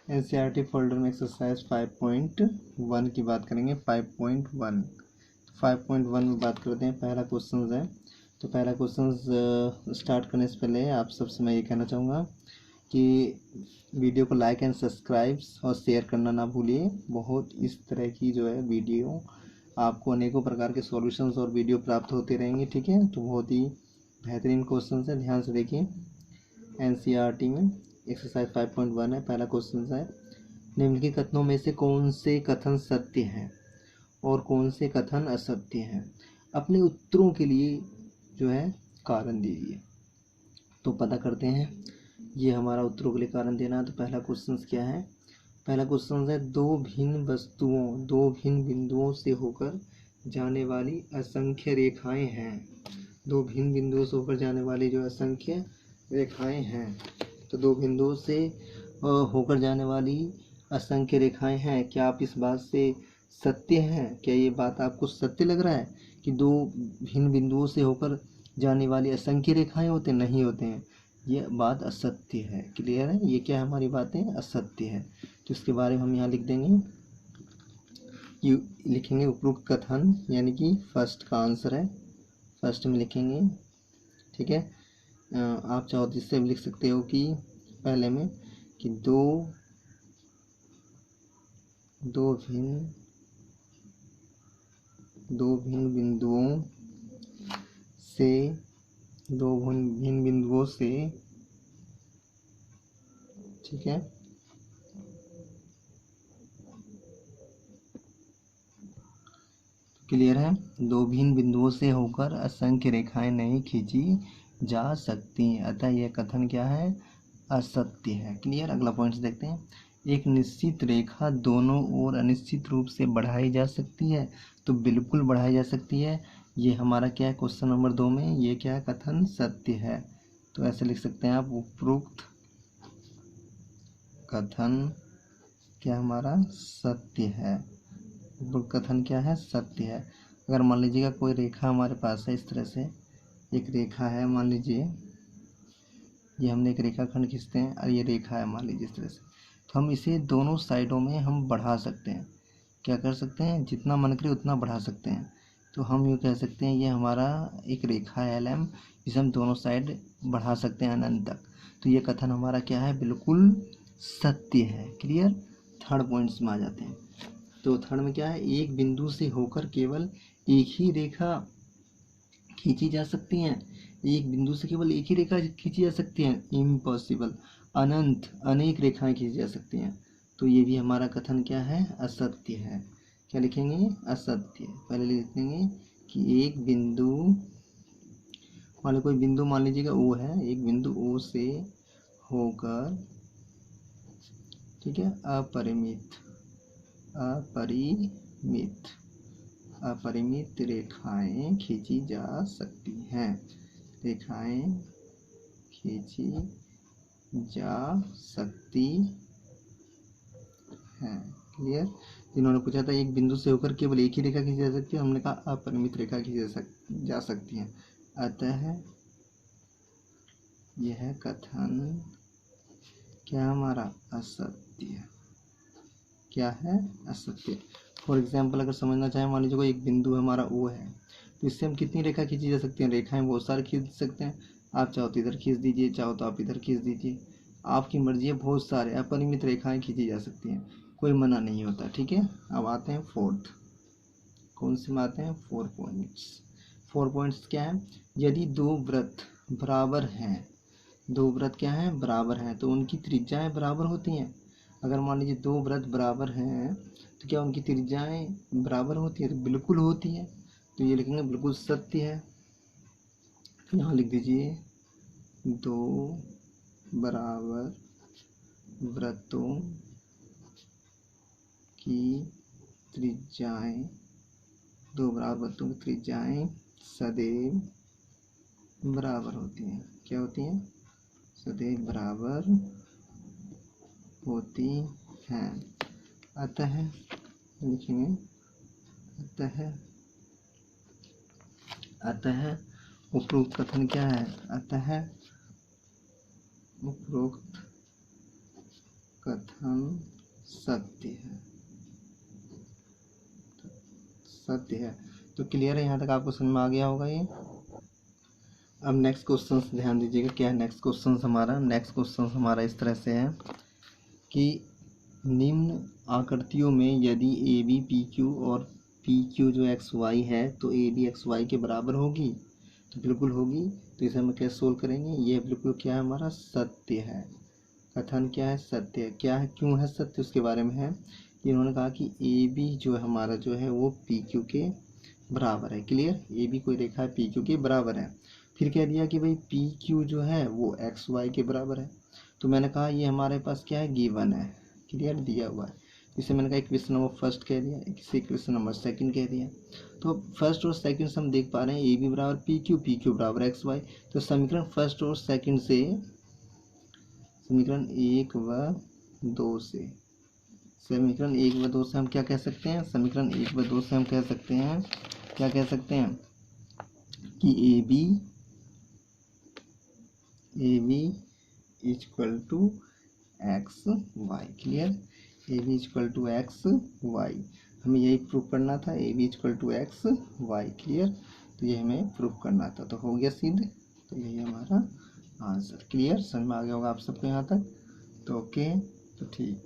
NCERT folder में exercise 5.1 की बात करेंगे। 5.1 में बात करते हैं। पहला क्वेश्चन है, तो पहला क्वेश्चन स्टार्ट करने से पहले आप सबसे मैं ये कहना चाहूँगा कि वीडियो को लाइक एंड सब्सक्राइब और शेयर करना ना भूलिए। बहुत इस तरह की जो है वीडियो आपको अनेकों प्रकार के सॉल्यूशंस और वीडियो प्राप्त होते रहेंगे, ठीक है। तो बहुत ही बेहतरीन क्वेश्चन है, ध्यान से देखिए। एनसीईआरटी में एक्सरसाइज 5.1 है। पहला क्वेश्चन है, निम्नलिखित कथनों में से कौन से कथन सत्य हैं और कौन से कथन असत्य हैं। अपने उत्तरों के लिए जो है कारण दीजिए। तो पता करते हैं, ये हमारा उत्तरों के लिए कारण देना है। तो पहला क्वेश्चन क्या है, पहला क्वेश्चन है, दो भिन्न बिंदुओं से होकर जाने वाली असंख्य रेखाएं हैं। दो भिन्न बिंदुओं से होकर जाने वाली जो असंख्य रेखाएं हैं, तो दो बिंदुओं से होकर जाने वाली असंख्य रेखाएं हैं। क्या आप इस बात से सत्य हैं? क्या ये बात आपको सत्य लग रहा है कि दो भिन्न बिंदुओं से होकर जाने वाली असंख्य रेखाएं होते नहीं होते हैं? ये बात असत्य है। क्लियर है? ये क्या हमारी बातें असत्य है। तो इसके बारे में हम यहाँ लिख देंगे, लिखेंगे उपरोक्त कथन, यानी कि फर्स्ट का आंसर है, फर्स्ट में लिखेंगे, ठीक है। आप चाहो तो इससे भी लिख सकते हो कि पहले में कि दो भिन्न बिंदुओं से ठीक है, क्लियर है। दो भिन्न बिंदुओं से होकर असंख्य रेखाएं नहीं खींची जा सकती, अतः यह कथन क्या है? असत्य है। क्लियर। अगला पॉइंट देखते हैं, एक निश्चित रेखा दोनों ओर अनिश्चित रूप से बढ़ाई जा सकती है। तो बिल्कुल बढ़ाई जा सकती है। ये हमारा क्या है क्वेश्चन नंबर 2 में, ये क्या है? कथन सत्य है। तो ऐसे लिख सकते हैं आप, उपरोक्त कथन क्या हमारा सत्य है। उपरोक्त कथन क्या है? सत्य है। अगर मान लीजिएगा कोई रेखा हमारे पास है, इस तरह से एक रेखा है, मान लीजिए ये हमने एक रेखाखंड खींचते हैं और ये रेखा है मान लीजिए इस तरह से, तो हम इसे दोनों साइडों में हम बढ़ा सकते हैं। क्या कर सकते हैं? जितना मन करे उतना बढ़ा सकते हैं। तो हम यूँ कह सकते हैं, ये हमारा एक रेखा है LM, इसे हम दोनों साइड बढ़ा सकते हैं अनंत तक। तो ये कथन हमारा क्या है? बिल्कुल सत्य है। क्लियर। थर्ड पॉइंट्स में आ जाते हैं। तो थर्ड में क्या है, एक बिंदु से होकर केवल एक ही रेखा खींची जा सकती है। एक बिंदु से केवल एक ही रेखा खींची जा सकती है, इम्पॉसिबल। अनंत अनेक रेखाएं खींची जा सकती हैं। तो ये भी हमारा कथन क्या है? असत्य है। क्या लिखेंगे? असत्य। पहले लिख देंगे कि एक बिंदु, मान लो कोई बिंदु मान लीजिएगा O है, एक बिंदु O से होकर, ठीक है, अपरिमित रेखाएं खींची जा सकती हैं। रेखाएं खींची जा सकती हैं। क्लियर। इन्होंने पूछा था एक बिंदु से होकर केवल एक ही रेखा खींची जा सकती है, हमने कहा अपरिमित रेखा खींची जा सकती है। अतः यह कथन क्या हमारा? असत्य। क्या है? असत्य। फॉर एग्जाम्पल अगर समझना चाहें, मान लीजिए कोई एक बिंदु हमारा O है, तो इससे हम कितनी रेखा खींची जा सकती हैं? रेखाएं बहुत सारी खींच सकते हैं। आप चाहो तो इधर खींच दीजिए, चाहो तो आप इधर खींच दीजिए, आपकी मर्जी है। बहुत सारे अपरिमित रेखाएं खींची जा सकती हैं, कोई मना नहीं होता, ठीक है। अब आते हैं फोर्थ, कौन से में आते हैं? 4 पॉइंट्स। 4 पॉइंट्स क्या है? यदि दो वृत्त बराबर हैं, दो वृत्त क्या है? बराबर हैं, तो उनकी त्रिज्याएं बराबर होती हैं। अगर मान लीजिए दो वृत्त बराबर हैं, तो क्या उनकी त्रिज्याएं बराबर होती है? तो बिल्कुल होती है। तो ये लिखेंगे बिल्कुल सत्य है। यहाँ लिख दीजिए, दो बराबर वृत्तों की त्रिज्याएं, दो बराबर वृत्तों की त्रिज्याएं सदैव बराबर होती हैं। क्या होती हैं? सदैव बराबर होती हैं। अतः लिखेंगे, अतः उपरोक्त कथन क्या है? अतः उपरोक्त कथन सत्य है, सत्य है। तो क्लियर है, यहाँ तक आपको समझ में आ गया होगा ये। अब नेक्स्ट क्वेश्चन ध्यान दीजिएगा, क्या है नेक्स्ट क्वेश्चन हमारा। नेक्स्ट क्वेश्चन हमारा इस तरह से है कि निम्न आकृतियों में यदि ए बी पी क्यू और पी क्यू जो एक्स वाई है तो ए बी एक्स वाई के बराबर होगी, तो बिल्कुल होगी। तो इसे हम कैसे सोल्व करेंगे, ये बिल्कुल क्या है हमारा सत्य है। कथन क्या है, सत्य है। क्या है, क्यों है सत्य, उसके बारे में है। इन्होंने कहा कि ए बी जो है हमारा जो है वो पी क्यू के बराबर है। क्लियर, ए बी कोई रेखा है पी क्यू के बराबर है। फिर कह दिया कि भाई पी क्यू जो है वो एक्स वाई के बराबर है। तो मैंने कहा ये हमारे पास क्या है, गिवन है। क्लियर, दिया हुआ है। इसे मैंने कहा इक्वेशन नंबर फर्स्ट कह दिया, इसे इक्वेशन नंबर सेकंड कह दिया। तो फर्स्ट और सेकंड से हम देख पा रहे हैं ए बी बराबर पी क्यू बराबर एक्स वाई। तो समीकरण फर्स्ट और सेकंड से, समीकरण 1 व 2 से, समीकरण 1 व 2 से हम क्या कह सकते हैं, समीकरण 1 व 2 से हम कह सकते हैं, क्या कह सकते हैं कि A B equal to X Y. Clear, A B equal to X Y, हमें यही प्रूफ करना था, A B equal to X Y. Clear, तो ये हमें प्रूफ करना था, तो हो गया सिद्ध। तो यही हमारा आंसर। क्लियर, समझ में आ गया होगा आप सबको यहाँ तक। तो ओके, तो ठीक।